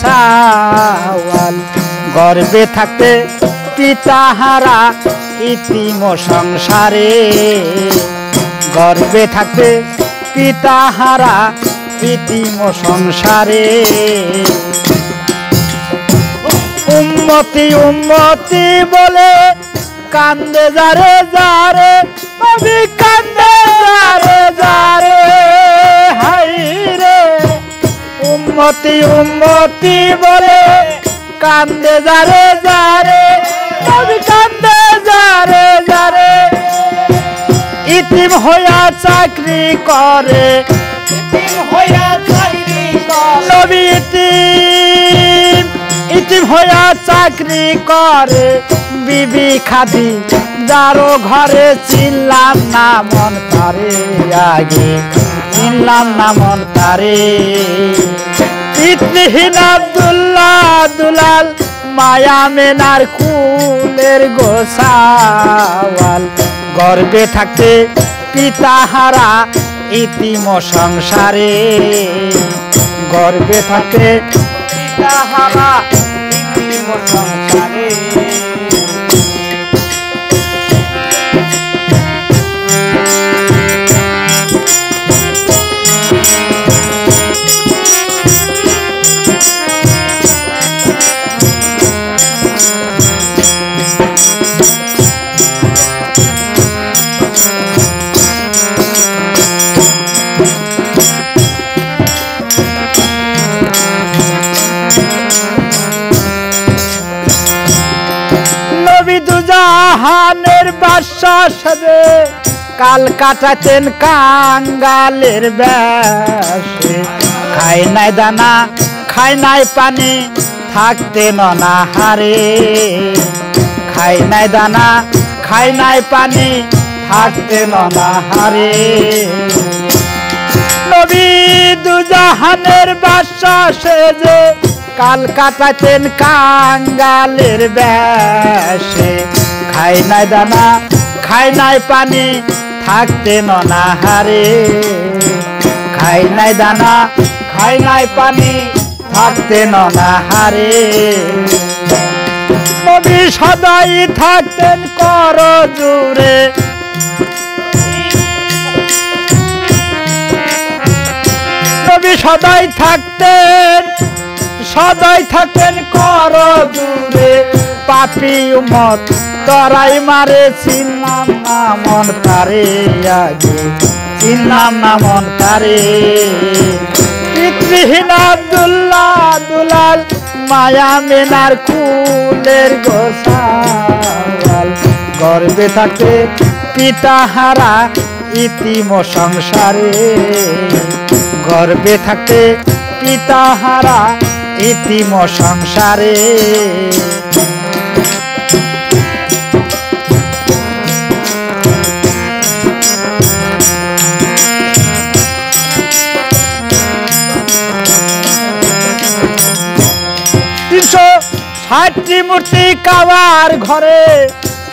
সাওয়াল গর্বে থাকতে পিতাহারা ইতিম সংসারে, গর্বে থাকতে পিতাহারা ইতিম সংসারে। উম্মতি উম্মতি বলে কান্দে যারে যারে, নবী কান্দে যারে যারে, হাই রে। উম্মতি উম্মতি বলে কান্দে যারে যারে, নবী কান্দে যারে যারে। ইতিম হইয়া চাকরি করে, ইতিম হইয়া চাকরি করে, নবী ইতিম ইতিম হইয়া চাকরি করে। বিবি খাদি যারো ঘরে চিনলাম না মন তারে, আগে চিনলাম না মন তারে। পিতৃহীন আব্দুল্লাহ দুলাল মায়া মেনার কুলের গোসাওয়াল গর্বে থাকতে পিতাহারা ইতিম সংসারে, গর্বে থাকতে পিতাহারা ইতিম সংসারে। জাহানের বাদশা সাজে কাল কাটাতেন কাঙ্গালের বেশে। খায় নাই দানা খায় নাই পানি থাকতেন অনাহারে, খায় নাই দানা খায় নাই পানি থাকতেন অনাহারে। নবী দুজাহানের বাদশা সেজে কাল কাটাতেন কাঙ্গালের বেশে। খায় নাই দানা খায় নাই পানি থাকতেন অনাহারে, খায় নাই দানা খায় নাই পানি থাকতেন অনাহারে। নবী সদাই থাকতেন কর জুড়ে, নবী সদাই থাকতেন কর জুড়ে। পাপি উম্মত তরাই মারে চিনলাম না মন তারে, আগে চিনলাম না মন তারে। পিতৃহীন আব্দুল্লাহ দুলাল মায়া মেনার কুলের গোসাওয়াল গর্বে থাকে পিতাহারা ইতিম সংসারে, গর্বে থাকে পিতাহারা ইতিম সংসারে। ষাটটি মূর্তি কাবার ঘরে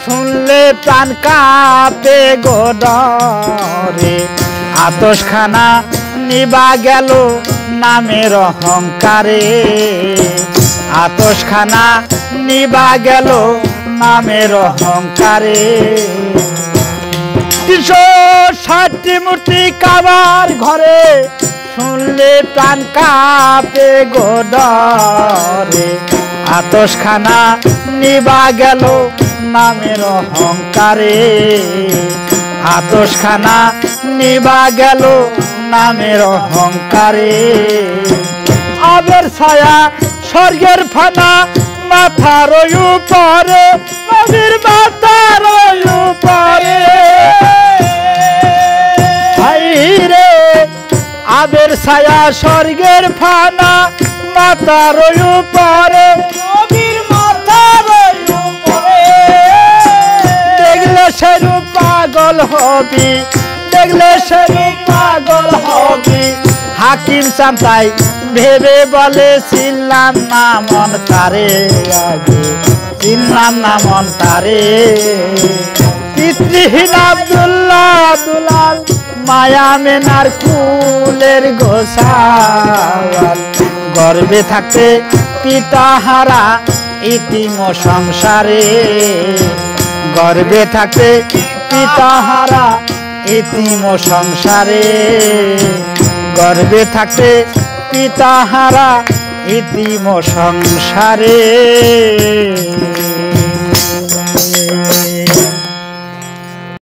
শুনলে প্রাণ কাঁপে গো ডরে। আতশখানা নিবা গেল নামের অহংকারে, আতশখানা নিবা গেল নামের অহংকারে। 360টি মূর্তি কাবার ঘরে শুনলে প্রাণ কাঁপে গো ডরে। আতশখানা নিবা গেল নামের অহংকারে, আতশখানা নিবা গেল নামের অহংকারে। আবের ছায়া স্বর্গের ফানা মাথার উপরে, নবীর মাথার উপরে, হাই রে। আবের ছায়া স্বর্গের ফানা মাথার উপরে, নবীর মাথার উপরে। দেখলে সেরূপ পাগল হবি, দেখলে সেরূপ পাগল হবি। হাকিম চান্তাই ভেবে বলে চিনলাম না মন তারে, আগে চিনলাম না মন তারে। পিতৃহীন আব্দুল্লাহ দুলাল মায়া মেনার কুলের গোসাওয়াল গর্ভে থাকতে পিতাহারা ইতিম সংসারে গর্ভে থাকতে পিতাহারা ইতিম সংসারে গর্ভে থাকতে পিতাহারা ইতিম সংসারে।